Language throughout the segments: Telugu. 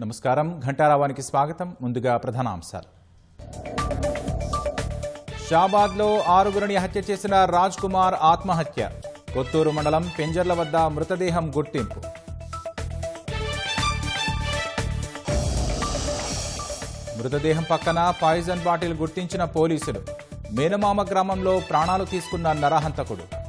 నమస్కారం. ఘంటారావానికి స్వాగతం. ముందుగా ప్రధానాంశాలు. షాబాద్లో 6గురిని హత్య చేసిన రాజ్ కుమార్ ఆత్మహత్య. కొత్తూరు మండలం పెంజర్ల వద్ద మృతదేహం గుర్తింపు. మృతదేహం పక్కన పాయిజన్ బాటిల్ గుర్తించిన పోలీసులు. మేనమామ గ్రామంలో ప్రాణాలు తీసుకున్న నరహంతకుడు.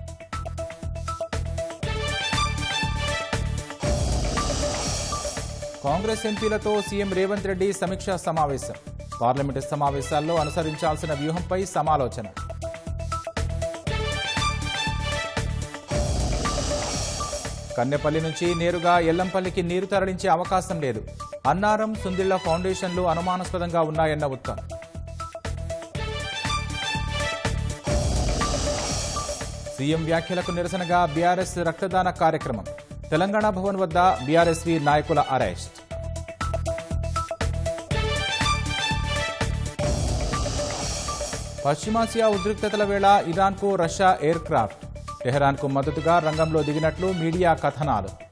కాంగ్రెస్ ఎంపీలతో సీఎం రేవంత్ రెడ్డి సమీక్షా సమావేశం. పార్లమెంటు సమావేశాల్లో అనుసరించాల్సిన వ్యూహంపై సమాలోచన. కన్నెపల్లి నుంచి నేరుగా ఎల్లంపల్లికి నీరు తరలించే అవకాశం లేదు. అన్నారం, సుందిళ్ల ఫౌండేషన్లు అనుమానాస్పదంగా ఉన్నాయన్న ఉత్తమ్. సీఎం వ్యాఖ్యలకు నిరసనగా బీఆర్ఎస్ రక్తదాన కార్యక్రమం. తెలంగాణ భవన్ వద్ద బీఆర్ఎస్వీ నాయకుల అరెస్ట్. పశ్చిమాసియా ఉద్రిక్తతల వేళ ఇరాన్కు రష్యా ఎయిర్ క్రాఫ్ట్. టెహరాన్కు మద్దతుగా రంగంలో దిగినట్లు మీడియా కథనాలు.